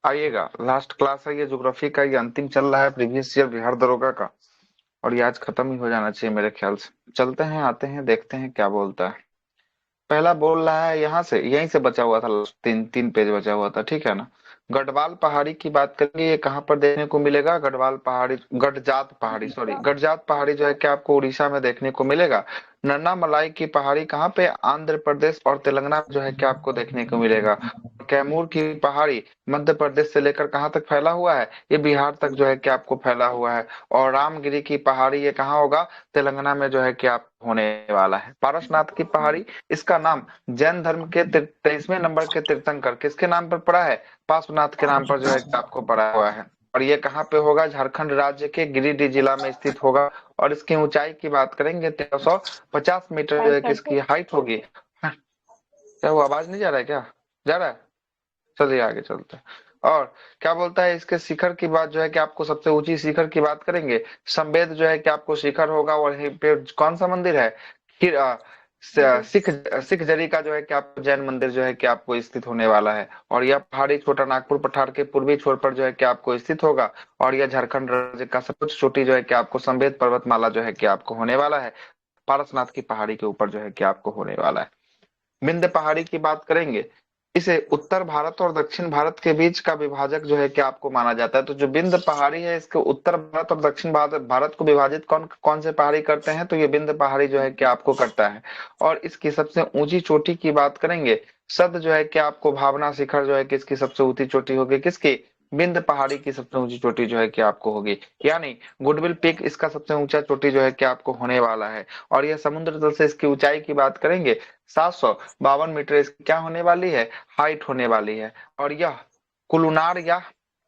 आइएगा, last class है ये ज्योग्राफी का, ये अंतिम चल रहा है प्रीवियस ईयर बिहार दरोगा का। और ये आज खत्म ही हो जाना चाहिए मेरे ख्याल से। चलते हैं, आते हैं, देखते हैं क्या बोलता है। पहला बोल रहा है यहाँ से, यहीं से बचा हुआ था, तीन तीन पेज बचा हुआ था, ठीक है ना। गढ़वाल पहाड़ी की बात करेंगे, ये कहाँ पर देखने को मिलेगा? गढ़वाल पहाड़ी, गढ़जात पहाड़ी, सॉरी, गढ़जात पहाड़ी जो है कि आपको उड़ीसा में देखने को मिलेगा। नन्ना मलाई की पहाड़ी कहाँ पे? आंध्र प्रदेश और तेलंगाना में जो है कि आपको देखने को मिलेगा। कैमूर की पहाड़ी मध्य प्रदेश से लेकर कहाँ तक फैला हुआ है? ये बिहार तक जो है कि आपको फैला हुआ है। और रामगिरी की पहाड़ी ये कहाँ होगा? तेलंगाना में जो है कि आप होने वाला है। पारसनाथ की पहाड़ी, इसका नाम जैन धर्म के 23वें नंबर के तीर्थंकर किसके नाम पर पड़ा है? पार्श्वनाथ के नाम पर जो है कि आपको पड़ा हुआ है। और ये कहाँ पे होगा? झारखंड राज्य के गिरिडीह जिला में स्थित होगा। और इसकी ऊंचाई की बात करेंगे 1350 मीटर जो है कि इसकी हाइट होगी। हाँ, क्या वो आवाज नहीं जा रहा है क्या? जा रहा है? चलिए आगे चलते हैं। और क्या बोलता है इसके शिखर की बात जो है कि आपको सबसे ऊंची शिखर की बात करेंगे, संवेद जो है कि आपको शिखर होगा। और वहीं पे कौन सा मंदिर है? फिर सिख सिख जरी का जो है कि आपको जैन मंदिर जो है कि आपको स्थित होने वाला है। और यह पहाड़ी छोटा नागपुर पठार के पूर्वी छोर पर जो है कि आपको स्थित होगा। और यह झारखंड राज्य का सबसे चोटी जो है कि आपको संवेद पर्वतमाला जो है कि आपको होने वाला है। पारसनाथ की पहाड़ी के ऊपर जो है कि आपको होने वाला है। विंध्य पहाड़ी की बात करेंगे, इसे उत्तर भारत और दक्षिण भारत के बीच का विभाजक जो है कि आपको माना जाता है। तो जो विंध्य पहाड़ी है, इसके उत्तर भारत और दक्षिण भारत को विभाजित कौन कौन से पहाड़ी करते हैं? तो ये विंध्य पहाड़ी जो है कि आपको करता है। और इसकी सबसे ऊंची चोटी की बात करेंगे, सद जो है कि आपको भावना शिखर जो है कि इसकी सबसे ऊंची चोटी होगी किसकी? विंध्य पहाड़ी की सबसे ऊंची चोटी जो है कि आपको होगी। यानी गुडविल पीक इसका सबसे ऊंचा चोटी जो है कि आपको होने वाला है। और यह समुद्र तल से इसकी ऊंचाई की बात करेंगे, 752 मीटर इसकी क्या होने वाली है? हाइट होने वाली है। और यह कुलुनार या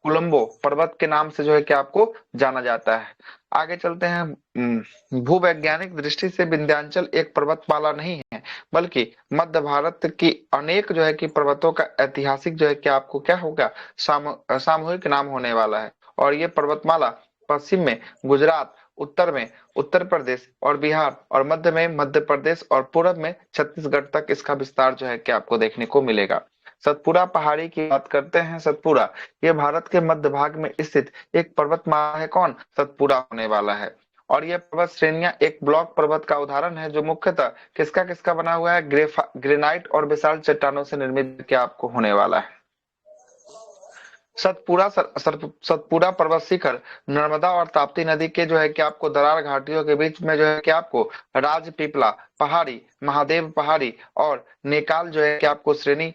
कोलंबो पर्वत के नाम से जो है कि आपको जाना जाता है। आगे चलते हैं। भूवैज्ञानिक दृष्टि से विंध्याचल एक पर्वतमाला नहीं है, बल्कि मध्य भारत की अनेक जो है कि पर्वतों का ऐतिहासिक जो है कि आपको क्या होगा? सामूहिक नाम होने वाला है। और ये पर्वतमाला पश्चिम में गुजरात, उत्तर में उत्तर प्रदेश और बिहार, और मध्य में मध्य प्रदेश, और पूरब में छत्तीसगढ़ तक इसका विस्तार जो है कि आपको देखने को मिलेगा। सतपुरा पहाड़ी की बात करते हैं। सतपुरा, ये भारत के मध्य भाग में स्थित एक पर्वतमाला है। कौन? सतपुरा होने वाला है। और ये पर्वत श्रेणियां एक ब्लॉक पर्वत का उदाहरण है, जो मुख्यतः किसका किसका बना हुआ है? ग्रेनाइट और विशाल चट्टानों से निर्मित क्या आपको होने वाला है। सतपुरा पर्वत शिखर नर्मदा और ताप्ती नदी के जो है कि आपको दरार घाटियों के बीच में जो है कि आपको राजपीपला पहाड़ी, महादेव पहाड़ी और नेकाल जो है कि आपको श्रेणी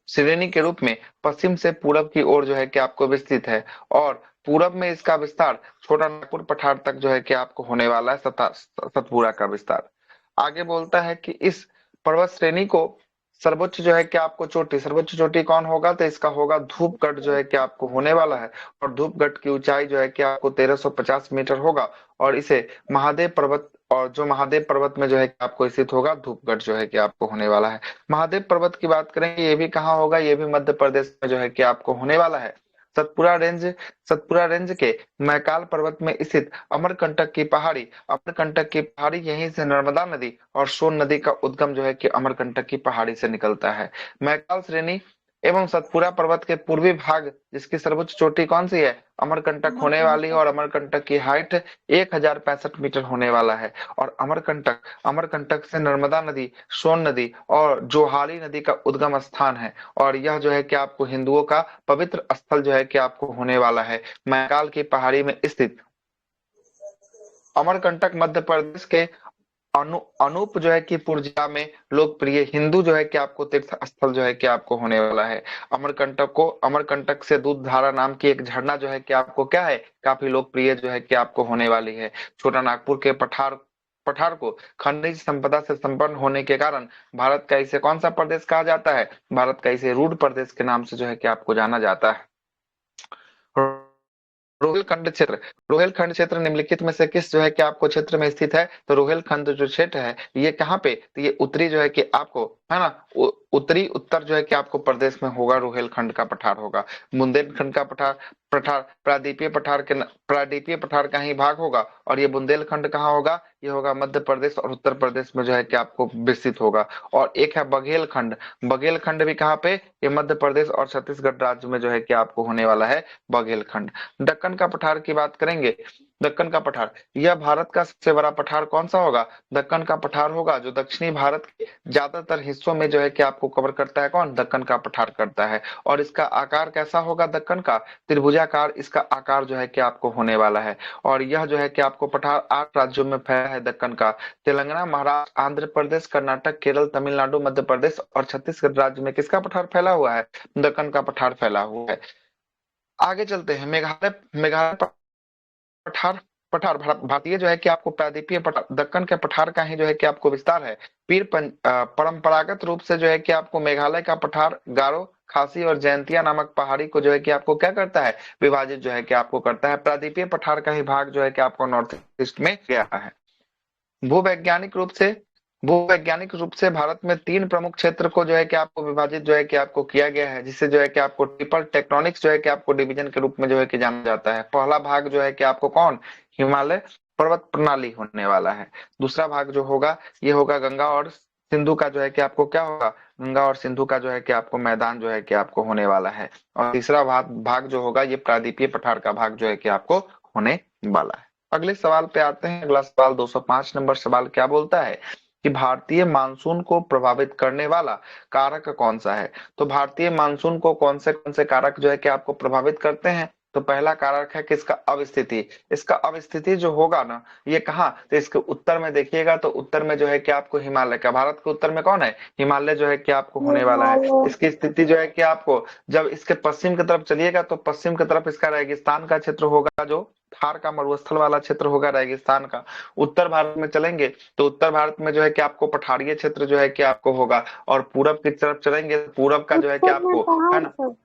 श्रेणी के रूप में पश्चिम से पूरब की ओर जो है कि आपको विस्तृत है। और पूरब में इसका विस्तार छोटा नागपुर पठार तक जो है कि आपको होने वाला है, सतपुरा का विस्तार। आगे बोलता है कि इस पर्वत श्रेणी को सर्वोच्च जो है कि आपको चोटी, सर्वोच्च चोटी कौन होगा? तो इसका होगा धूपगढ़ जो है कि आपको होने वाला है। और धूपगढ़ की ऊंचाई जो है कि आपको 1350 मीटर होगा। और इसे महादेव पर्वत, और जो महादेव पर्वत में जो है कि आपको स्थित होगा धूपगढ़ जो है कि आपको होने वाला है। महादेव पर्वत की बात करेंगे, ये भी कहाँ होगा? ये भी मध्य प्रदेश में जो है कि आपको होने वाला है। सतपुरा रेंज, सतपुरा रेंज के मैकाल पर्वत में स्थित अमरकंटक की पहाड़ी, अमरकंटक की पहाड़ी, यहीं से नर्मदा नदी और सोन नदी का उद्गम जो है कि अमरकंटक की पहाड़ी से निकलता है। मैकाल श्रेणी एवं सतपुरा पर्वत के पूर्वी भाग, जिसकी सर्वोच्च चोटी कौन सी है? अमरकंटक होने वाली है। और अमरकंटक की हाइट 1065 मीटर होने वाला है। और अमरकंटक, अमरकंटक से नर्मदा नदी, सोन नदी और जोहारी नदी का उद्गम स्थान है। और यह जो है कि आपको हिंदुओं का पवित्र स्थल जो है कि आपको होने वाला है, मैकाल की पहाड़ी में स्थित अमरकंटक मध्य प्रदेश के अनूप जो है कि पुर में लोकप्रिय हिंदू जो है कि आपको तीर्थ स्थल जो है कि आपको होने वाला है। अमरकंटक को, अमरकंटक से दूध धारा नाम की एक झरना जो है कि आपको क्या है? काफी लोकप्रिय जो है कि आपको होने वाली है। छोटा नागपुर के पठार पठार को खनिज संपदा से संपन्न होने के कारण भारत का इसे कौन सा प्रदेश कहा जाता है? भारत का इसे रूड प्रदेश के नाम से जो है कि आपको जाना जाता है। रोहिलखंड क्षेत्र, रोहिलखंड क्षेत्र निम्नलिखित में से किस जो है कि आपको क्षेत्र में स्थित है? तो रोहिलखंड जो क्षेत्र है ये कहाँ पे? तो ये उत्तरी जो है कि आपको है ना। उत्तरी उत्तर जो है कि आपको प्रदेश में होगा, रुहेलखंड का पठार होगा। बुंदेलखंड का पठार पठार प्रायद्वीपीय पठार के प्रायद्वीपीय पठार का ही भाग होगा। और ये बुंदेलखंड कहाँ होगा, ये होगा मध्य प्रदेश और उत्तर प्रदेश में जो है कि आपको विस्तृत होगा। और एक है बघेलखंड। बघेलखंड भी कहाँ पे, ये मध्य प्रदेश और छत्तीसगढ़ राज्य में जो है कि आपको होने वाला है बघेलखंड। दक्कन का पठार की बात करेंगे। दक्कन का पठार, यह भारत का सबसे बड़ा पठार कौन सा होगा, दक्कन का पठार होगा, जो दक्षिणी भारत के ज्यादातर हिस्सों में जो है कि आपको कवर करता है, कौन, दक्कन का पठार करता है। और इसका आकार कैसा होगा दक्कन का, त्रिभुजाकार इसका आकार जो है कि आपको होने वाला है। और यह जो है कि आपको पठार 8 राज्यों में फैला है दक्कन का। तेलंगाना, महाराष्ट्र, आंध्र प्रदेश, कर्नाटक, केरल, तमिलनाडु, मध्य प्रदेश और छत्तीसगढ़ राज्य में किसका पठार फैला हुआ है, दक्कन का पठार फैला हुआ है। आगे चलते हैं, मेघालय। मेघालय पठार पठार भारतीय जो है कि आपको प्रायद्वीपीय पठार दक्कन के पठार का ही जो है कि आपको विस्तार है। परंपरागत रूप से जो है कि आपको मेघालय का पठार गारो, खासी और जयंतिया नामक पहाड़ी को जो है कि आपको क्या करता है, विभाजित जो है कि आपको करता है। प्रायद्वीपीय पठार का ही भाग जो है कि आपको नॉर्थ ईस्ट में गया है। भूवैज्ञानिक रूप से भूवैज्ञानिक रूप से भारत में 3 प्रमुख क्षेत्र को जो है कि आपको विभाजित जो है कि आपको किया गया है, जिससे जो है कि आपको ट्रिपल टेक्टोनिक्स जो है कि आपको डिवीजन के रूप में जो है कि जाना जाता है। पहला भाग जो है कि आपको कौन, हिमालय पर्वत प्रणाली होने वाला है। दूसरा भाग जो होगा, ये होगा गंगा और सिंधु का जो है कि आपको क्या होगा, गंगा और सिंधु का जो है कि आपको मैदान जो है कि आपको होने वाला है। और तीसरा भाग भाग जो होगा, ये प्रायद्वीपीय पठार का भाग जो है कि आपको होने वाला है। अगले सवाल पे आते हैं। अगला सवाल 205 नंबर सवाल क्या बोलता है कि भारतीय मानसून को प्रभावित करने वाला कारक कौन सा है। तो भारतीय मानसून को कौन से कारक जो है कि आपको प्रभावित करते हैं। तो पहला कारक है कि इसका अवस्थिति। इसका अवस्थिति जो होगा ना, ये कहाँ, तो इसके उत्तर में देखिएगा, तो उत्तर में जो है कि आपको हिमालय का, भारत के उत्तर में कौन है, हिमालय जो है कि आपको होने वाला है। मेघालय। इसकी स्थिति जो है कि आपको, जब इसके पश्चिम की तरफ चलिएगा तो पश्चिम की तरफ इसका रेगिस्तान का क्षेत्र होगा, जो थार का मरुस्थल वाला क्षेत्र होगा रेगिस्तान का। उत्तर भारत में चलेंगे तो उत्तर भारत में जो है कि आपको पठारीय क्षेत्र जो है कि आपको होगा। और पूरब की तरफ चलेंगे तो पूरब का जो है कि उत्तर में आपको, है पहाड़ ना। सब।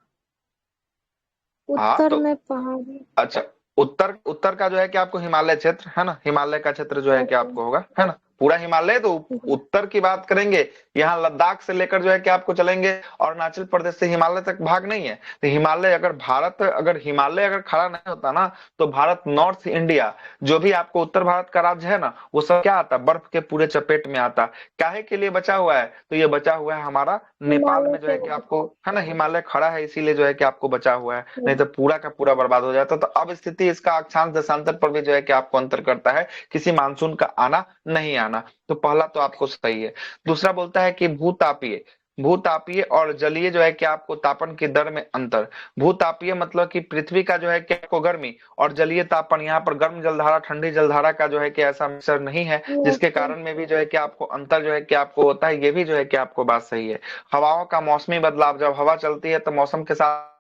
हाँ उत्तर तो में पहाड़। अच्छा, उत्तर उत्तर का जो है कि आपको हिमालय क्षेत्र, है ना, हिमालय का क्षेत्र जो है कि ओके। आपको होगा, है ना, पूरा हिमालय। तो उत्तर की बात करेंगे, यहाँ लद्दाख से लेकर जो है कि आपको चलेंगे, और अरुणाचल प्रदेश से हिमालय तक भाग नहीं है। तो हिमालय, अगर हिमालय अगर खड़ा नहीं होता ना, तो भारत, नॉर्थ इंडिया, जो भी आपको उत्तर भारत का राज्य है ना, वो सब क्या आता, बर्फ के पूरे चपेट में आता। काहे के लिए बचा हुआ है, तो ये बचा हुआ है हमारा नेपाल हिमालय में जो के है कि आपको, है ना, हिमालय खड़ा है इसीलिए जो है कि आपको बचा हुआ है, नहीं वजह तो पूरा का पूरा बर्बाद हो जाता। तो अब स्थिति इसका अक्षांश देशांतर पर भी जो है कि आपको अंतर करता है, किसी मानसून का आना नहीं आना। तो पहला तो आपको सही है। दूसरा बोलता है कि भूतापीय भूतापीय और जलीय जो है कि आपको तापन की दर में अंतर। भूतापीय मतलब कि पृथ्वी का जो है कि आपको गर्मी, और जलीय तापन, यहाँ पर गर्म जलधारा ठंडी जलधारा का जो है कि ऐसा मिक्सर नहीं है, जिसके कारण में भी जो है कि आपको अंतर जो है कि आपको होता है। ये भी जो है कि आपको बात सही है। हवाओं का मौसमी बदलाव, जब हवा चलती है तो मौसम के साथ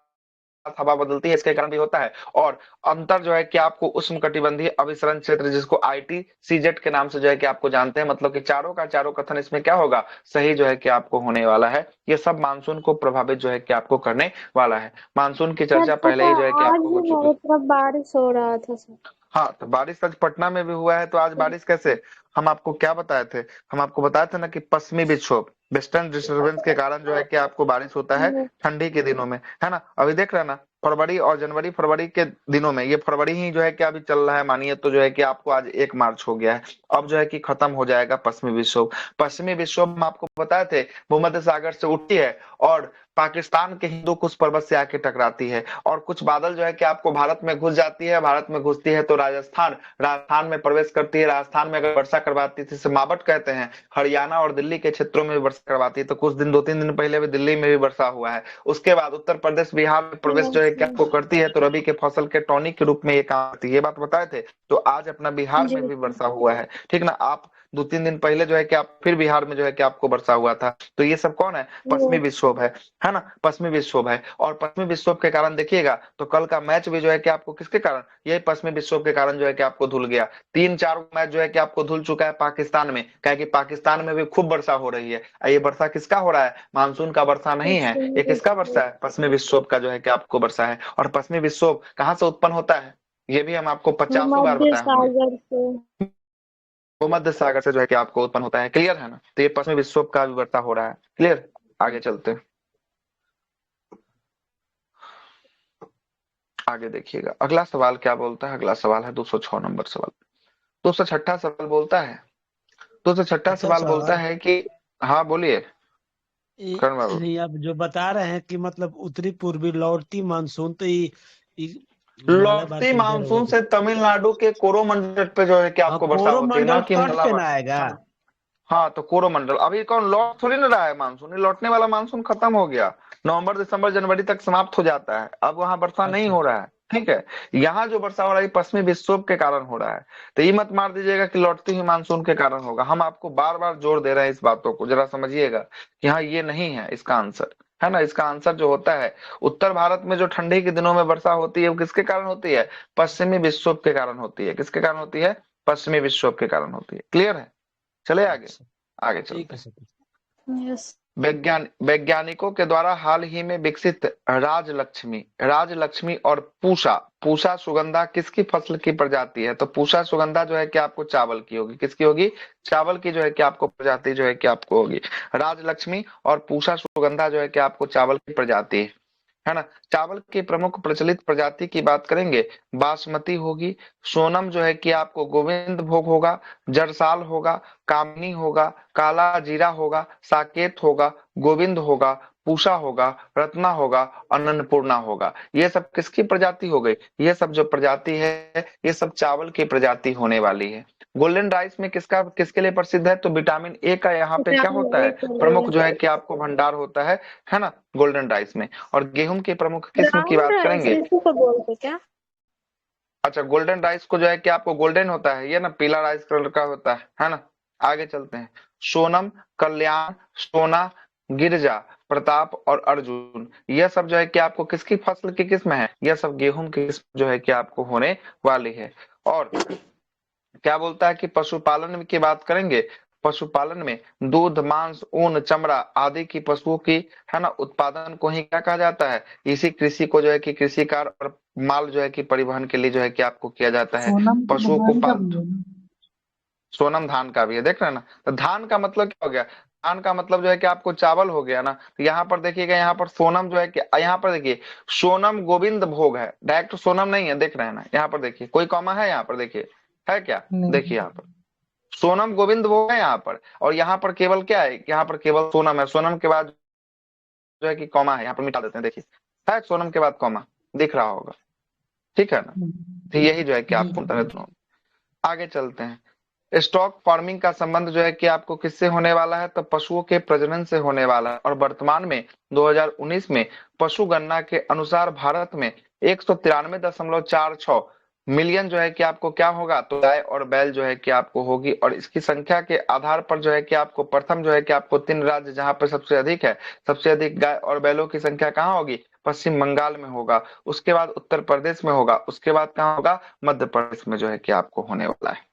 हवा बदलती है, इसके कारण भी होता है। और अंतर जो है कि आपको उष्णकटिबंधीय अभिसरण क्षेत्र, जिसको ITCZ के नाम से जो है कि आपको जानते हैं, मतलब कि चारों का चारों कथन इसमें क्या होगा, सही जो है कि आपको होने वाला है। ये सब मानसून को प्रभावित जो है कि आपको करने वाला है। मानसून की शायद चर्चा पहले पता ही जो है कि आज आपको हो भी चुकी। मेरे तरफ बारिश हो रहा था सर। हाँ तो बारिश आज पटना में भी हुआ है। तो आज बारिश कैसे, हम आपको क्या बताए थे, हम आपको बताए थे ना कि पश्चिमी विक्षोभ, वेस्टर्न डिस्टर्बेंस के कारण जो है कि आपको बारिश होता है ठंडी के दिनों में, है ना। अभी देख रहे हैं ना, फरवरी और जनवरी फरवरी के दिनों में, ये फरवरी ही जो है कि अभी चल रहा है, मानिए तो जो है कि आपको आज 1 मार्च हो गया है। अब जो है कि खत्म हो जाएगा पश्चिमी विक्षोभ। पश्चिमी विक्षोभ हम आपको बताए थे, भूमध्य सागर से उठती है और पाकिस्तान के हिंदू कुश पर्वत से आके टकराती है, और कुछ बादल जो है कि आपको भारत में घुस जाती है। भारत में घुसती है तो राजस्थान में प्रवेश करती है। राजस्थान में अगर वर्षा करवाती थी, मावट कहते हैं। हरियाणा और दिल्ली के क्षेत्रों में भी वर्षा करवाती है। तो कुछ दिन, 2-3 दिन पहले भी दिल्ली में भी वर्षा हुआ है। उसके बाद उत्तर प्रदेश बिहार में प्रवेश जो है कि आपको करती है, तो रबी के फसल के टॉनिक के रूप में ये काम करती है। ये बात बताए थे। तो आज अपना बिहार जी में भी सर। वर्षा हुआ है, ठीक ना। आप 2-3 दिन पहले जो है कि आप फिर बिहार में जो है कि आपको वर्षा हुआ था। तो ये सब कौन है, पश्चिमी विक्षोभ है ना, पश्चिमी विक्षोभ है। और पश्चिमी विक्षोभ के कारण देखिएगा तो कल का मैच भी जो है कि आपको किसके कारण, यही पश्चिमी विक्षोभ के कारण जो है कि आपको धुल गया। 3-4 मैच जो है कि आपको धुल चुका है पाकिस्तान में, क्या कि पाकिस्तान में भी खूब वर्षा हो रही है। ये वर्षा किसका हो रहा है, मानसून का वर्षा नहीं है, ये किसका वर्षा है, पश्चिमी विक्षोभ का जो है कि आपको वर्षा है। और पश्चिमी विक्षोभ कहाँ से उत्पन्न होता है, ये भी हम आपको 50 बार भूमध्य बताए होंगे। सागर से। भूमध्य सागर से जो है कि आपको उत्पन्न होता है। क्लियर है ना? तो ये पश्चिमी विक्षोभ का विवर्ता हो रहा है। क्लियर? आगे चलते हैं। आगे देखिएगा अगला सवाल क्या बोलता है। अगला सवाल है 206 नंबर सवाल। 206 सवाल बोलता है, 206 अच्छा सवाल बोलता सर, है कि, हाँ बोलिए करण बाबू। ये आप जो बता रहे हैं कि मतलब उत्तरी पूर्वी लौटती मानसून, तो ये मालाबार लौटती के इधर मानसून होगा। से तमिलनाडु के कोरोमंडल पे जो है कि हाँ, आपको वर्षा होती है, ना कोरोमंडल कि तट पे मालाबार। ना आएगा। हाँ तो कोरोमंडल अभी कौन लौट थोड़ी ना रहा है मानसून, ये लौटने वाला मानसून खत्म हो गया। नवंबर दिसंबर जनवरी तक समाप्त हो जाता है, अब वहां वर्षा नहीं अच्छा। हो रहा है। ठीक है। यहाँ जो वर्षा हो रहा है ये पश्चिमी विक्षोभ के कारण हो रहा है। तो ये मत मार दीजिएगा कि लौटती हुई मानसून के कारण होगा। हम आपको बार बार जोर दे रहे हैं इस बातों को, जरा समझिएगा कि हाँ ये नहीं है इसका आंसर। है ना? इसका आंसर जो होता है, उत्तर भारत में जो ठंडी के दिनों में वर्षा होती है वो किसके कारण होती है? पश्चिमी विक्षोभ के कारण होती है। किसके कारण होती है? पश्चिमी विक्षोभ के कारण होती है। क्लियर है? चले आगे। अच्छा, आगे ठीक चलते है हैं। सर। यस। वैज्ञानिकों के द्वारा हाल ही में विकसित राजलक्ष्मी और पूषा पूषा सुगंधा किसकी फसल की प्रजाति है? तो पूषा सुगंधा जो है कि आपको चावल की होगी। किसकी होगी? चावल की जो है कि आपको प्रजाति जो है कि आपको होगी। राजलक्ष्मी और पूषा सुगंधा जो है कि आपको चावल की प्रजाति है ना? चावल की प्रमुख प्रचलित प्रजाति की बात करेंगे, बासमती होगी, सोनम जो है कि आपको गोविंद भोग होगा, जरसाल होगा, कामनी होगा, काला जीरा होगा, साकेत होगा, गोविंद होगा, पूषा होगा, रत्ना होगा, अन्नपूर्णा होगा। ये सब किसकी प्रजाति हो गई? ये सब जो प्रजाति है ये सब चावल की प्रजाति होने वाली है। गोल्डन राइस में किसका किसके लिए प्रसिद्ध है? तो विटामिन ए का यहाँ पे क्या विटामिन होता ए है? के प्रमुख लिए। जो है कि आपको भंडार होता है ना? गोल्डन राइस में। और गेहूं की प्रमुख किस्म की ब्राउन बात राइस करेंगे। इसी को बोलते क्या? अच्छा गोल्डन राइस को जो है कि आपको गोल्डन होता है, ये ना पीला राइस कलर का होता है ना? आगे चलते हैं। सोनम, कल्याण, सोना, गिरजा, प्रताप और अर्जुन, यह सब जो है कि आपको किसकी फसल की किस्म है? यह सब गेहूं की किस्म जो है कि आपको होने वाली है। और क्या बोलता है कि पशुपालन की बात करेंगे। पशुपालन में दूध, मांस, ऊन, चमड़ा आदि की पशुओं की, है ना, उत्पादन को ही क्या कहा जाता है? इसी कृषि को जो है कि कृषि कार्य और माल जो है कि परिवहन के लिए जो है कि आपको किया जाता है। सोनम तो पशुओं को धान का भी पाल है ना। सोनम धान का भी है, देख रहे हैं ना? तो धान का मतलब क्या हो गया? धान का मतलब जो है कि आपको चावल हो गया ना। तो यहाँ पर देखिएगा, यहाँ पर सोनम जो है कि यहाँ पर देखिए सोनम गोविंद भोग है, डायरेक्ट सोनम नहीं है, देख रहे हैं ना? यहाँ पर देखिए कोई कॉमा है यहाँ पर, देखिए है क्या? नहीं। देखिए यहाँ पर सोनम गोविंद वो है यहाँ पर, और यहाँ पर केवल क्या है? यहाँ पर केवल सोनम है। सोनम के बाद जो है कि कॉमा है, यहाँ पर मिटा देते हैं, देखिए है सोनम के बाद कॉमा, दिख रहा होगा। ठीक है ना? तो यही जो है कि जी आपको जी। दोनों। आगे चलते हैं। स्टॉक फार्मिंग का संबंध जो है कि आपको किससे होने वाला है? तो पशुओं के प्रजनन से होने वाला है। और वर्तमान में 2019 में पशु गणना के अनुसार भारत में 193.46 मिलियन जो है कि आपको क्या होगा? तो गाय और बैल जो है कि आपको होगी। और इसकी संख्या के आधार पर जो है कि आपको प्रथम जो है कि आपको 3 राज्य जहां पर सबसे अधिक है, सबसे अधिक गाय और बैलों की संख्या कहाँ होगी? पश्चिम बंगाल में होगा, उसके बाद उत्तर प्रदेश में होगा, उसके बाद कहाँ होगा? मध्य प्रदेश में जो है कि आपको होने वाला है।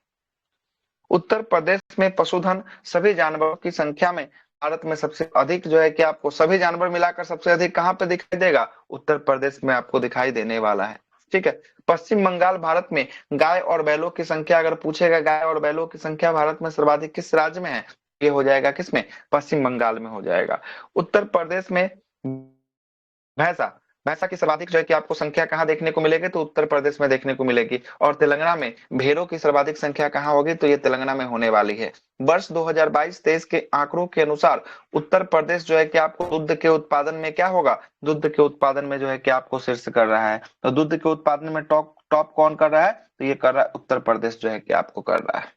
उत्तर प्रदेश में पशुधन सभी जानवरों की संख्या में भारत में सबसे अधिक जो है कि आपको सभी जानवर मिलाकर सबसे अधिक कहां पे दिखाई देगा? उत्तर प्रदेश में आपको दिखाई देने वाला है। ठीक है। पश्चिम बंगाल भारत में गाय और बैलों की संख्या अगर पूछेगा, गाय और बैलों की संख्या भारत में सर्वाधिक किस राज्य में है? ये हो जाएगा किसमें? पश्चिम बंगाल में हो जाएगा। उत्तर प्रदेश में भैंसा भैंसा की सर्वाधिक जो है कि आपको संख्या कहाँ देखने को मिलेगी? तो उत्तर प्रदेश में देखने को मिलेगी। और तेलंगाना में भेड़ों की सर्वाधिक संख्या कहाँ होगी? तो ये तेलंगाना में होने वाली है। वर्ष 2022-23 के आंकड़ों के अनुसार उत्तर प्रदेश जो है कि आपको दूध के उत्पादन में क्या होगा? दूध के उत्पादन में जो है कि आपको शीर्ष कर रहा है। तो दूध के उत्पादन में टॉप टॉप कौन कर रहा है? तो ये कर रहा है उत्तर प्रदेश जो है कि आपको कर रहा है।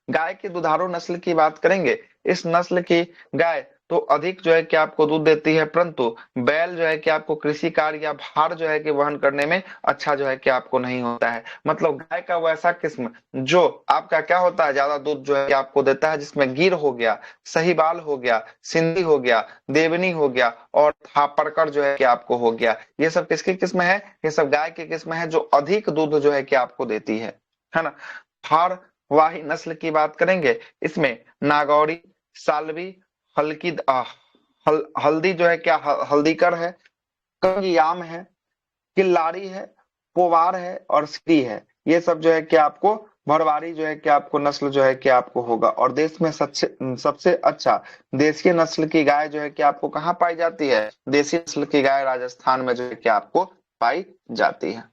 गाय की दुधारू नस्ल की बात करेंगे। इस नस्ल की गाय तो अधिक जो है कि आपको दूध देती है, परंतु बैल जो है कि आपको कृषि कार्य या भार जो है कि वहन करने में अच्छा जो है कि आपको नहीं होता है। मतलब गाय का वैसा किस्म जो आपका क्या होता है, ज्यादा दूध जो है कि आपको देता है, जिसमें गिर हो गया, सहीवाल हो गया, सिंधी हो गया, देवनी हो गया और थापरकर जो है कि आपको हो गया। ये सब किसकी किस्म है? ये सब गाय की किस्म है जो अधिक दूध जो है कि आपको देती है ना? भार वाही नस्ल की बात करेंगे। इसमें नागौरी, सालवी, हल्की हल्दी जो है क्या हल्दीकर है, कंगयाम है, किल्लारी है, पोवार है और श्री है। ये सब जो है कि आपको भरवारी जो है कि आपको नस्ल जो है कि आपको होगा। और देश में सबसे सबसे अच्छा देसी नस्ल की गाय जो है कि आपको कहाँ पाई जाती है? देसी नस्ल की गाय राजस्थान में जो है कि आपको पाई जाती है।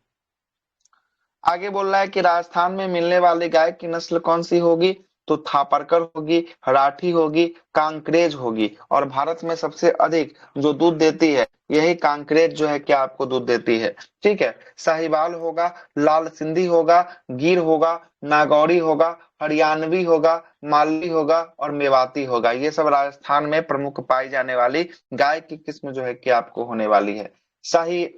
आगे बोल रहा है कि राजस्थान में मिलने वाली गाय की नस्ल कौन सी होगी? तो थापरकर होगी, राठी होगी, कांकरेज होगी। और भारत में सबसे अधिक जो दूध देती है यही कांकरेज जो है कि आपको दूध देती है। ठीक है, साहिवाल होगा, लाल सिंधी होगा, गिर होगा, नागौरी होगा, हरियाणवी होगा, मालवी होगा और मेवाती होगा। ये सब राजस्थान में प्रमुख पाई जाने वाली गाय की किस्म जो है कि आपको होने वाली है। शाही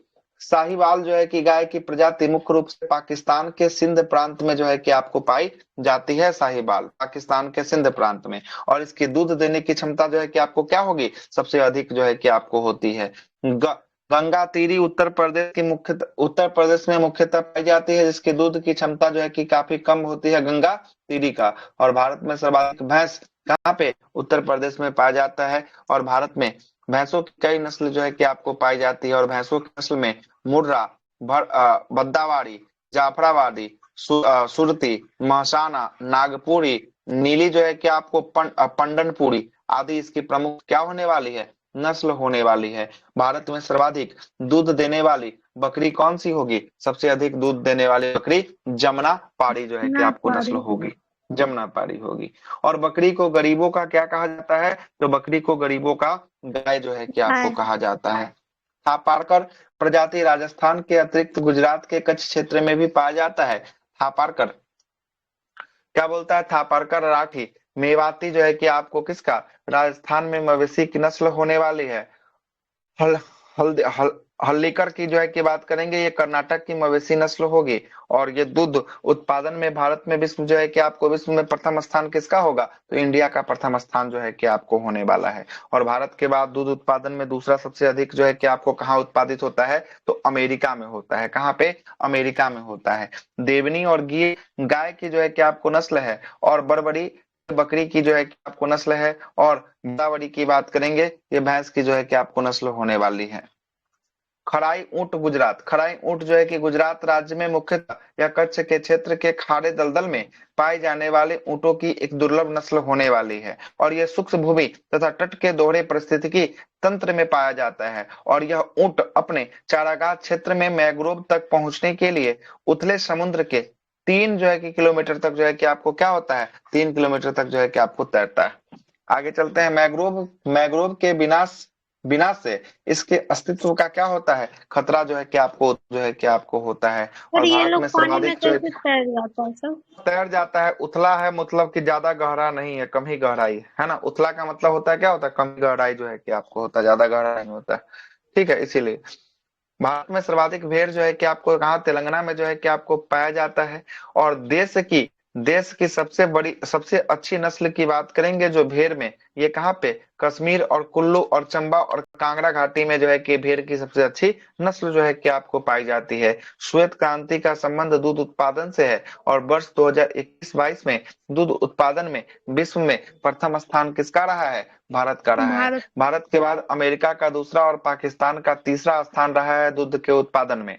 साहिवाल जो है कि गाय की प्रजाति मुख्य रूप से पाकिस्तान के सिंध प्रांत में जो है कि आपको पाई जाती है। साहिवाल पाकिस्तान के सिंध प्रांत में। और इसकी दूध देने की क्षमता जो है कि आपको क्या होगी? सबसे अधिक जो है कि आपको होती है। गंगा तीरी उत्तर प्रदेश में मुख्यतः पाई जाती है, जिसके दूध की क्षमता जो है कि काफी कम होती है गंगा तीरी का। और भारत में सर्वाधिक भैंस कहाँ पे? उत्तर प्रदेश में पाया जाता है। और भारत में भैंसों की कई नस्ल जो है कि आपको पाई जाती है। और भैंसों की नस्ल में मुर्रा, बद्दावाड़ी, जाफराबादी, सुरती, महसाना, नागपुरी, नीली जो है कि आपको पंडनपुरी आदि इसकी प्रमुख क्या होने वाली है? नस्ल होने वाली है। भारत में सर्वाधिक दूध देने वाली बकरी कौन सी होगी? सबसे अधिक दूध देने वाली बकरी जमुना पारी जो है कि ना आपको नस्ल पारी। होगी, जमुना पारी होगी। और बकरी को गरीबों का क्या कहा जाता है? तो बकरी को गरीबों का गाय जो है कि आपको है। कहा जाता है। थापारकर प्रजाति राजस्थान के अतिरिक्त गुजरात के कच्छ क्षेत्र में भी पाया जाता है। थापारकर क्या बोलता है? थापारकर राठी मेवाती जो है कि आपको किसका? राजस्थान में मवेशी की नस्ल होने वाली है। हल हल्दी हल हल्लीकर की जो है की बात करेंगे, ये कर्नाटक की मवेशी नस्ल होगी। और ये दूध उत्पादन में भारत में विश्व जो है कि आपको विश्व में प्रथम स्थान किसका होगा? तो इंडिया का प्रथम स्थान जो है कि आपको होने वाला है। और भारत के बाद दूध उत्पादन में दूसरा सबसे अधिक जो है कि आपको कहाँ उत्पादित होता है? तो अमेरिका में होता है। कहाँ पे? अमेरिका में होता है। देवनी और गिर गाय की जो है कि आपको नस्ल है। और बरबरी बकरी की जो है कि आपको नस्ल है। और गोदावरी की बात करेंगे, ये भैंस की जो है कि आपको नस्ल होने वाली है। खराई ऊंट गुजरात, खराई ऊंट जो है कि गुजरात राज्य में मुख्यतः या कच्छ के क्षेत्र के खाड़े दलदल में पाए जाने वाले ऊंटों की एक दुर्लभ नस्ल होने वाली है। और यह सूक्ष्म भूमि तथा तट के दोहरे परिस्थितिकी तंत्र में पाया जाता है। और यह ऊंट अपने चारागाह क्षेत्र में मैंग्रोव तक पहुंचने के लिए उथले समुद्र के 3 किलोमीटर तक जो है कि आपको क्या होता है? 3 किलोमीटर तक जो है कि आपको तैरता है। आगे चलते हैं। मैंग्रोव मैंग्रोव के विनाश विनाश से इसके अस्तित्व का क्या होता है? खतरा जो है कि आपको होता है। और और ये भारत लोग में पानी में सर्वाधिक जो है कैसे तैर जाता है सब? तैर जाता है। उथला है मतलब कि ज्यादा गहरा नहीं है, कम ही गहराई है ना। उथला का मतलब होता है क्या होता है? कम गहराई जो है कि आपको होता है, ज्यादा गहरा नहीं होता है। ठीक है, इसीलिए भारत में सर्वाधिक भेड़ जो है कि आपको कहाँ? तेलंगाना में जो है कि आपको पाया जाता है। और देश की सबसे अच्छी नस्ल की बात करेंगे जो भेड़ में, ये कहाँ पे? कश्मीर और कुल्लू और चंबा और कांगड़ा घाटी में जो है कि भेड़ की सबसे अच्छी नस्ल जो है कि आपको पाई जाती है। श्वेत क्रांति का संबंध दूध उत्पादन से है। और वर्ष 2021-22 में दूध उत्पादन में विश्व में प्रथम स्थान किसका रहा है? भारत का रहा है। भारत। भारत के बाद अमेरिका का दूसरा और पाकिस्तान का तीसरा स्थान रहा है दूध के उत्पादन में।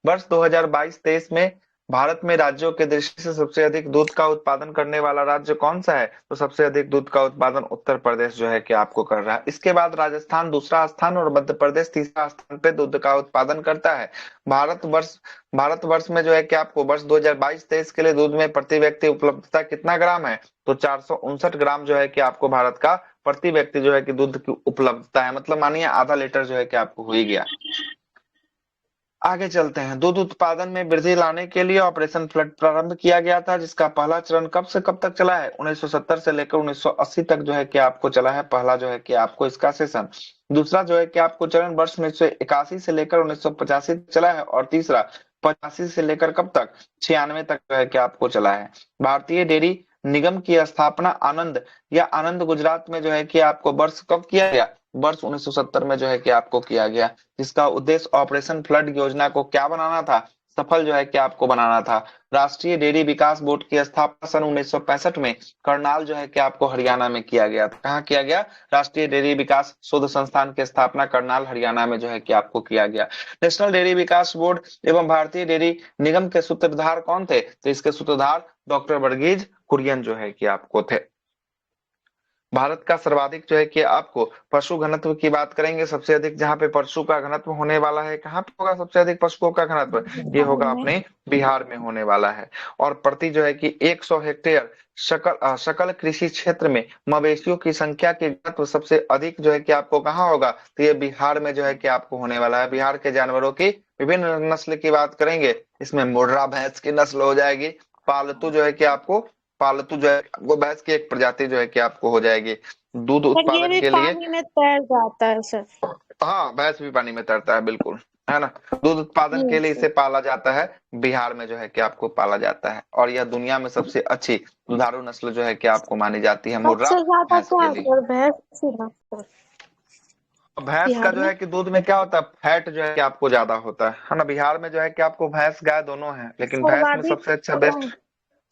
वर्ष 2022-23 में भारत में राज्यों के दृष्टि से सबसे अधिक दूध का उत्पादन करने वाला राज्य कौन सा है? तो सबसे अधिक दूध का उत्पादन उत्तर प्रदेश जो है कि आपको कर रहा है। इसके बाद राजस्थान दूसरा स्थान और मध्य प्रदेश तीसरा स्थान पे दूध का उत्पादन करता है। भारतवर्ष में जो है कि आपको वर्ष 2022-23 के लिए दूध में प्रति व्यक्ति उपलब्धता कितना ग्राम है? तो 459 ग्राम जो है कि आपको भारत का प्रति व्यक्ति जो है कि दूध की उपलब्धता है। मतलब मानिए आधा लीटर जो है कि आपको हो ही गया। आगे चलते हैं। दूध उत्पादन में वृद्धि लाने के लिए ऑपरेशन फ्लड प्रारंभ किया गया था, जिसका पहला चरण कब से कब तक चला है? 1970 से लेकर 1980 तक जो है कि आपको चला है पहला जो है कि आपको इसका सेशन। दूसरा जो है कि आपको चरण वर्ष 1981 से लेकर 1985 तक चला है। और तीसरा 85 से लेकर कब तक? 96 तक जो है कि आपको चला है। भारतीय डेयरी निगम की स्थापना आनंद गुजरात में जो है कि आपको वर्ष कब किया गया? वर्ष 1970 में जो है कि आपको किया गया। जिसका उद्देश्य ऑपरेशन फ्लड योजना को क्या बनाना था? सफल जो है कि आपको बनाना था। राष्ट्रीय डेयरी विकास बोर्ड की स्थापना सन 1965 में करनाल जो है कि आपको हरियाणा में किया गया था। कहाँ किया गया? राष्ट्रीय डेयरी विकास शोध संस्थान की स्थापना करनाल हरियाणा में जो है कि आपको किया गया। नेशनल डेयरी विकास बोर्ड एवं भारतीय डेयरी निगम के सूत्रधार कौन थे? तो इसके सूत्रधार डॉक्टर वर्गीज कुरियन जो है कि आपको थे। भारत का सर्वाधिक जो है कि आपको पशु घनत्व की बात करेंगे, सबसे अधिक जहां पे पशु का घनत्व होने वाला है, कहां पे होगा सबसे अधिक पशुओं का घनत्व? ये बिहार होगा में। अपने बिहार में होने वाला है। और प्रति जो है कि 100 हेक्टेयर सकल कृषि क्षेत्र में मवेशियों की संख्या के घनत्व सबसे अधिक जो है कि आपको कहाँ होगा? तो ये बिहार में जो है कि आपको होने वाला है। बिहार के जानवरों की विभिन्न नस्ल की बात करेंगे, इसमें मुर्रा भैंस की नस्ल हो जाएगी। पालतू जो है कि आपको पालतू जो है वो भैंस की एक प्रजाति जो है कि आपको हो जाएगी। दूध पर ये उत्पादन भी के लिए, पानी में तैर जाता है सर। हाँ भैंस भी पानी में तैरता है, बिल्कुल, है ना। दूध उत्पादन के लिए यस सर। इसे पाला जाता है, बिहार में जो है कि आपको पाला जाता है। और यह दुनिया में सबसे अच्छी दुधारू नस्ल जो है कि आपको मानी जाती है, मुर्रा सबसे ज्यादा भैंस क्या के है लिए। सर? भैंस ही ना सर, भैंस का बिहार जो में। है कि दूध में क्या होता है, फैट जो है कि आपको ज्यादा होता है ना। बिहार में जो है कि आपको भैंस गाय दोनों है, लेकिन भैंस में सर्वाधिक सबसे अच्छा बेस्ट, कौन?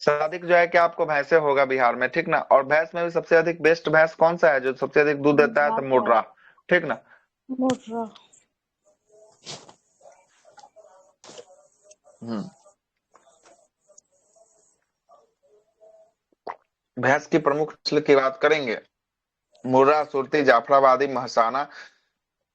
सर्वाधिक जो है कि आपको भैंसे होगा बिहार में, ठीक ना। और भैंस में भी सबसे अधिक बेस्ट भैंस कौन सा है जो सबसे अधिक दूध देता है? तो बिहार का मुर्रा, ठीक ना। मुर्रा। हम्म। भैंस की प्रमुख नस्ल की बात करेंगे, मुर्रा, सुरती, जाफराबादी, महसाना,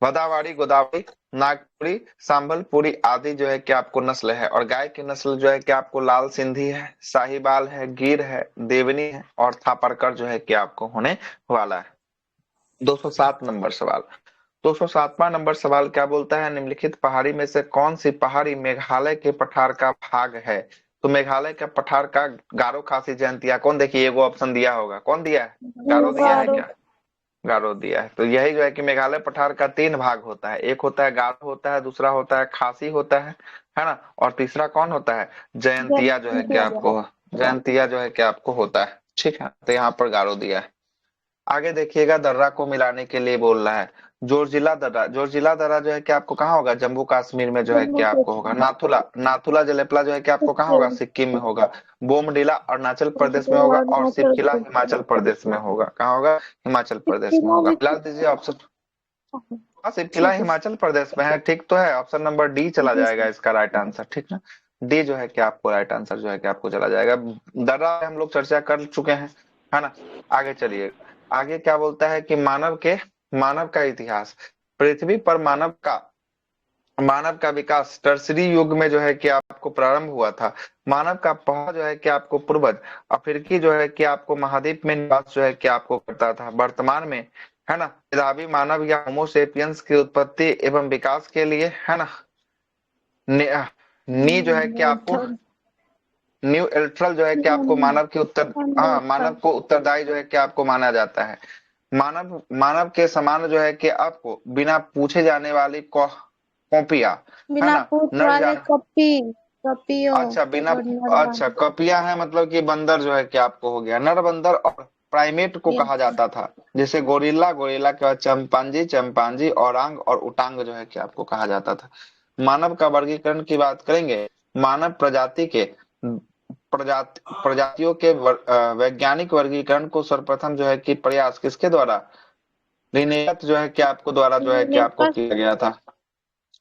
भदावाड़ी, गोदावरी, नागपुरी, संबलपुरी आदि जो है कि आपको नस्ल है। और गाय की नस्ल जो है कि आपको लाल सिंधी है, साहिवाल है, गिर है, देवनी है और थापरकर जो है कि आपको होने वाला है। 207 नंबर सवाल। 207वां नंबर सवाल क्या बोलता है? निम्नलिखित पहाड़ी में से कौन सी पहाड़ी मेघालय के पठार का भाग है? तो मेघालय का पठार का गारो खासी जयंतिया कौन? देखिए एगो ऑप्शन दिया होगा, कौन दिया है? गारो दिया है गारो। क्या? गारो दिया है। तो यही जो है कि मेघालय पठार का 3 भाग होता है, एक होता है गारो होता है, दूसरा होता है खासी होता है ना। और तीसरा कौन होता है? जयंतिया जो है कि जयंतिया आपको, जयंतिया जो है कि आपको होता है, ठीक है। तो यहाँ पर गारो दिया है। आगे देखिएगा, दर्रा को मिलाने के लिए बोल रहा है। जोरजिला दर्रा, जोरजिला दर्रा जो है कि आपको कहाँ होगा? जम्मू कश्मीर में जो है कि जम्मू आपको होगा। कश्मीर। नाथुला, नाथुला जलेपला जो है कि आपको कहाँ होगा? सिक्किम। सिक्किम में होगा। बोमडिला अरुणाचल प्रदेश में होगा। और अरुणाचल सिपखिला प्रदेश। हिमाचल प्रदेश में होगा। कहाँ होगा? हिमाचल प्रदेश में सिक्किम होगा। भी फिलहाल दीजिए ऑप्शन। हाँ, सिपखिला ठीक है हिमाचल प्रदेश में है, ठीक तो है। ऑप्शन नंबर डी चला जी जाएगा सर। इसका राइट आंसर, ठीक ना। डी जो है कि आपको राइट आंसर जो है कि आपको चला जाएगा। दर्रा हम लोग चर्चा कर चुके हैं, है ना। आगे चलिए। आगे क्या बोलता है कि मानव का इतिहास। पृथ्वी पर मानव का विकास टर्सरी युग में जो है कि आपको प्रारंभ हुआ था। मानव का पहला जो है कि आपको पूर्वज अफ्रीकी जो है कि आपको महाद्वीप में निवास जो है कि आपको करता था। वर्तमान में, है ना, मेधावी मानव या होमो सेपियंस की उत्पत्ति एवं विकास के लिए, है ना, नी जो है कि आपको न्यू एल्ट्रल जो है कि आपको मानव की उत्तर, हाँ, मानव को उत्तरदायी जो है कि आपको माना जाता है। मानव मानव के समान जो है कि आपको बिना पूछे जाने वाली कॉपिया, है बिना ना, पूछ नर वाले जान, कपियों अच्छा बिना, और नरवान। अच्छा कपिया है मतलब कि बंदर जो है कि आपको हो गया। नर बंदर और प्राइमेट को कहा यस। जाता था, जैसे गोरिल्ला, गोरिल्ला के बाद चंपांजी, चंपांजी, औरांग और उटांग जो है कि आपको कहा जाता था। मानव का वर्गीकरण की बात करेंगे, मानव प्रजाति के प्रजातियों के वैज्ञानिक वर्गीकरण को सर्वप्रथम जो है कि प्रयास किसके द्वारा? लिनेयस जो है कि आपको द्वारा जो है कि आपको लिनक्स। किया गया था।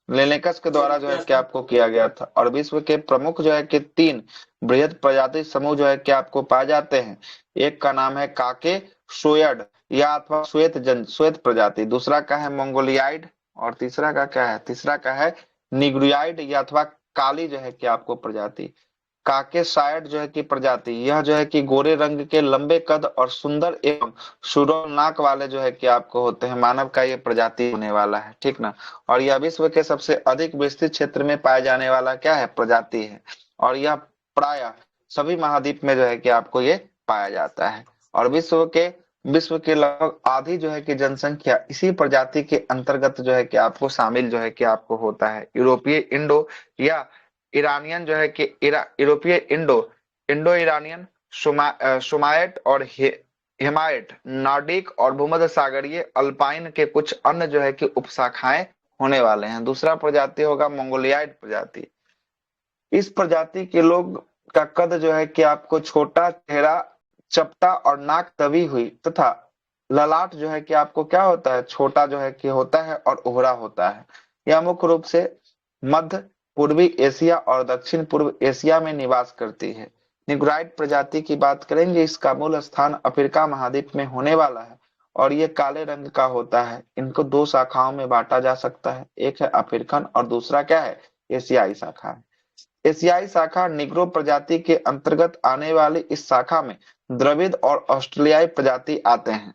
लिनेकस के द्वारा जो है कि आपको किया गया था। और विश्व के प्रमुख जो है कि 3 बृहद प्रजाति समूह जो है कि आपको पाए जाते हैं। एक का नाम है काके सोयड या अथवा श्वेत प्रजाति, दूसरा का है मंगोलियाइड और तीसरा का क्या है? तीसरा का है निग्रियाइड या अथवा काली जो है कि आपको प्रजाति। काकेसायड जो है कि प्रजाति, यह जो है कि गोरे रंग के लंबे कद और सुंदर एवं सुडौल नाक वाले जो है कि आपको होते हैं। मानव का ये प्रजाति होने वाला है, ठीक ना। और यह विश्व के सबसे अधिक विस्तृत क्षेत्र में पाए जाने वाला क्या है? प्रजाति है। और यह प्राय सभी महाद्वीप में जो है कि आपको ये पाया जाता है। और विश्व के लगभग आधी जो है कि जनसंख्या इसी प्रजाति के अंतर्गत जो है कि आपको शामिल जो है कि आपको होता है। यूरोपीय इंडो या ईरानियन जो है कि यूरोपीय इंडो ईरानियन, सुमाइट और हिमायट, नॉर्डिक और भूमध्य सागरीय अल्पाइन के कुछ अन्य जो है कि उपशाखाएं होने वाले हैं। दूसरा प्रजाति होगा मंगोलियाइड प्रजाति। इस प्रजाति के लोग का कद जो है कि आपको छोटा, चेहरा चपटा और नाक दबी हुई तथा ललाट जो है कि आपको क्या होता है, छोटा जो है कि होता है और उभरा होता है। यह मुख्य रूप से मध्य पूर्वी एशिया और दक्षिण पूर्व एशिया में निवास करती है। निग्राइड प्रजाति की बात करेंगे, इसका मूल स्थान अफ्रीका महाद्वीप में होने वाला है और ये काले रंग का होता है। इनको दो शाखाओं में बांटा जा सकता है, एक है अफ्रीकन और दूसरा क्या है, एशियाई शाखा है। एशियाई शाखा निग्रो प्रजाति के अंतर्गत आने वाली इस शाखा में द्रविड़ और ऑस्ट्रेलियाई प्रजाति आते हैं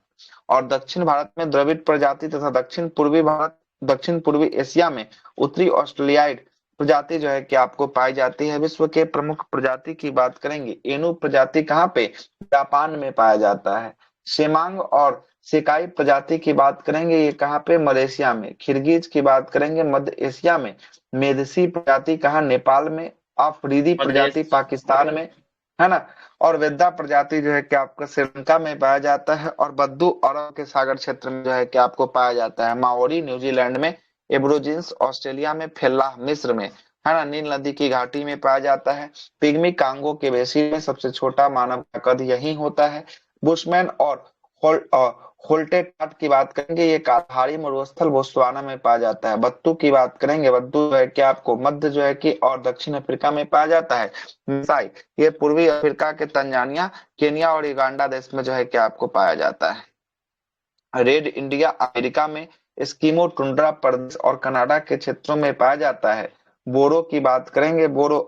और दक्षिण भारत में द्रविड़ प्रजाति तथा दक्षिण पूर्वी एशिया में उत्तरी ऑस्ट्रेलियाई प्रजाति जो है कि आपको पाई जाती है। विश्व के प्रमुख प्रजाति की बात करेंगे, एनु प्रजाति कहाँ पे, जापान में पाया जाता है। शेमांग और सिकाई प्रजाति की बात करेंगे, ये कहाँ पे, मलेशिया में। खिरगिज की बात करेंगे, मध्य एशिया में। मेदसी प्रजाति कहाँ, नेपाल में। अफरीदी प्रजाति पाकिस्तान में, है ना। और वेदा प्रजाति जो है कि आपका श्रीलंका में पाया जाता है और बद्दू अरब के सागर क्षेत्र में जो है कि आपको पाया जाता है। माओरी न्यूजीलैंड में, एब्रोजिन्स ऑस्ट्रेलिया में, फेल्लाह मिस्र में, है ना, नील नदी की घाटी में पाया जाता है। पिग्मी कांगो के बेसिन में, सबसे छोटा मानव का कद यही होता है। बुशमैन और होल्टेटाट की बात करेंगे, ये कालहारी मरुस्थल बोत्सवाना में पाया जाता है। बत्तू की बात करेंगे, बत्तू जो है कि आपको मध्य जो है कि और दक्षिण अफ्रीका में पाया जाता है। मिसाई, ये पूर्वी अफ्रीका के तंजानिया, केनिया और युगांडा देश में जो है कि आपको पाया जाता है। रेड इंडिया अमेरिका में, एस्किमो टुंड्रा प्रदेश और कनाडा के क्षेत्रों में पाया जाता है। बोरो की बात करेंगे, बोरो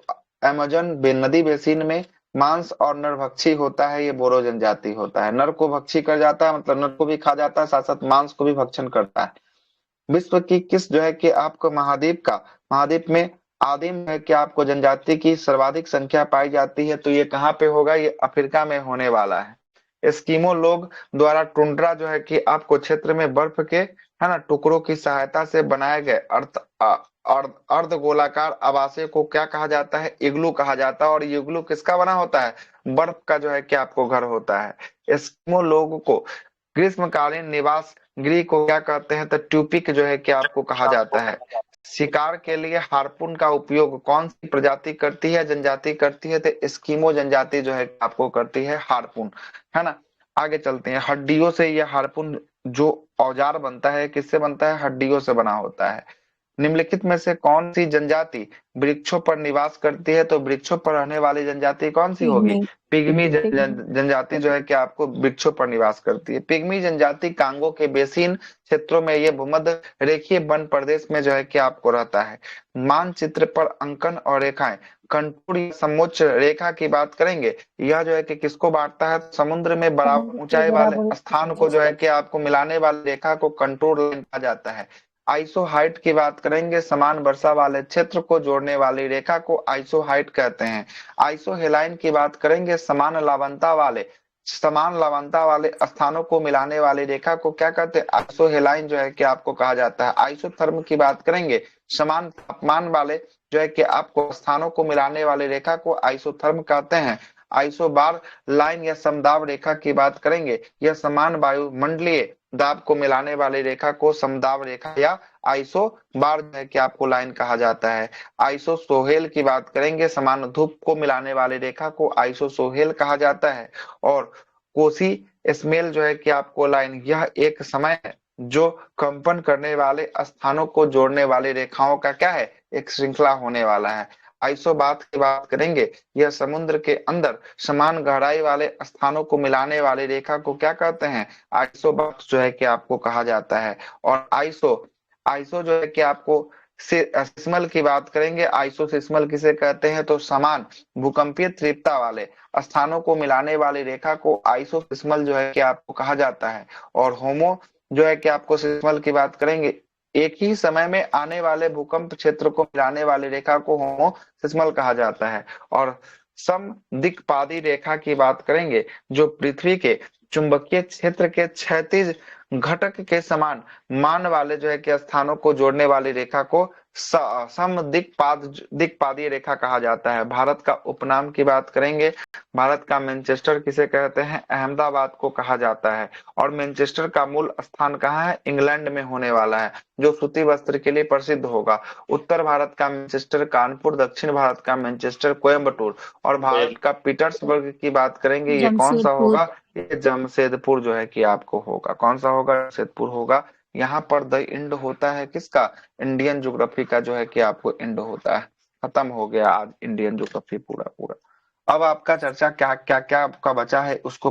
अमेजन नदी बेसिन में मांस और नरभक्षी होता है, ये बोरो जनजाति होता है। नर को भक्षी कर जाता है, मतलब नर को भी खा जाता है, साथ साथ मांस को भी भक्षण करता है। विश्व की किस जो है कि आपको महाद्वीप में आदिम है कि आपको जनजाति की सर्वाधिक संख्या पाई जाती है, तो ये कहाँ पे होगा, ये अफ्रीका में होने वाला है। एस्किमो लोग द्वारा टुंड्रा जो है कि आपको क्षेत्र में बर्फ के, है ना, टुकड़ों की सहायता से बनाए गए अर्ध गोलाकार आवासीय को क्या कहा जाता है, इग्लू कहा जाता है। और ये इग्लू किसका बना होता है, बर्फ का जो है कि आपको घर होता है। एस्किमो लोगों को ग्रीष्मकालीन निवास गृह को क्या कहते हैं, तो ट्यूपिक जो है कि आपको कहा जाता है। शिकार के लिए हार्पून का उपयोग कौन सी प्रजाति करती है, जनजाति करती है, तो एस्किमो जनजाति जो है आपको करती है हार्पून, है ना। आगे चलते हैं। हड्डियों से यह हार्पून जो औजार बनता है, किससे बनता है, हड्डियों से बना होता है। निम्नलिखित में से कौन सी जनजाति वृक्षों पर निवास करती है, तो वृक्षों पर रहने वाली जनजाति कौन सी होगी, पिग्मी जनजाति जो है कि आपको वृक्षों पर निवास करती है। पिग्मी जनजाति कांगो के बेसिन क्षेत्रों में, ये भूमध्य रेखीय वन प्रदेश में जो है कि आपको रहता है। मानचित्र पर अंकन और रेखाएं, कंटूर या समोच्च रेखा की बात करेंगे, यह जो है कि किसको बांटता है, समुद्र में बराबर ऊंचाई वाले स्थान को जो है कि आपको मिलाने वाली रेखा को कंटूर लाइन कहा जाता है। आइसोहाइट की बात करेंगे, समान वर्षा वाले क्षेत्र को जोड़ने वाली रेखा को आइसोहाइट कहते हैं। आइसोहेलाइन की बात करेंगे, समान लवणता वाले स्थानों को मिलाने वाली रेखा को क्या कहते हैं, आइसोहेलाइन जो है कि आपको कहा जाता है। आइसोथर्म की बात करेंगे, समान तापमान वाले जो है कि आपको स्थानों को मिलाने वाली रेखा को आइसोथर्म कहते हैं। आइसोबार लाइन या समदाब रेखा की बात करेंगे, यह समान वायुमंडलीय दाब को मिलाने वाली रेखा को समदाब रेखा या आइसो बार जो है कि आपको लाइन कहा जाता है। आइसो सोहेल की बात करेंगे, समान धूप को मिलाने वाली रेखा को आइसो सोहेल कहा जाता है। और कोसी स्मेल जो है कि आपको लाइन, यह एक समय है जो कंपन करने वाले स्थानों को जोड़ने वाली रेखाओं का क्या है, एक श्रृंखला होने वाला है। आइसोबाथ की बात करेंगे, यह समुद्र के अंदर समान गहराई वाले स्थानों को मिलाने वाली रेखा को क्या कहते हैं, आइसोबाथ जो है कि आपको कहा जाता है। और आइसो जो है कि आपको सिस्मल की बात करेंगे, आइसोसिस्मल किसे कहते हैं, तो समान भूकंपीय तीव्रता वाले स्थानों को मिलाने वाली रेखा को आइसोसिस्मल जो है कि आपको कहा जाता है। और होमो जो है कि आपको सिस्मल की बात करेंगे, एक ही समय में आने वाले भूकंप क्षेत्र को मिलाने वाली रेखा को होमोसिस्मल कहा जाता है। और समदिक्पादी रेखा की बात करेंगे, जो पृथ्वी के चुंबकीय क्षेत्र के क्षैतिज घटक के समान मान वाले जो है कि स्थानों को जोड़ने वाली रेखा को दिक्पादीय रेखा कहा जाता है। भारत का उपनाम की बात करेंगे, भारत का मैनचेस्टर किसे कहते हैं? अहमदाबाद को कहा जाता है। और मैनचेस्टर का मूल स्थान कहाँ है? इंग्लैंड में होने वाला है, जो सूती वस्त्र के लिए प्रसिद्ध होगा। उत्तर भारत का मैनचेस्टर कानपुर, दक्षिण भारत का मैनचेस्टर कोयम्बटूर, और भारत का पीटर्सबर्ग की बात करेंगे, ये कौन सा जमशेदपुर। होगा? ये जमशेदपुर जो है कि आपको होगा। कौन सा होगा? जमशेदपुर होगा। यहाँ पर द इंड होता है किसका? इंडियन ज्योग्राफी का जो है कि आपको इंड होता है। खत्म हो गया आज इंडियन ज्योग्राफी पूरा पूरा। अब आपका चर्चा क्या क्या क्या आपका बचा है उसको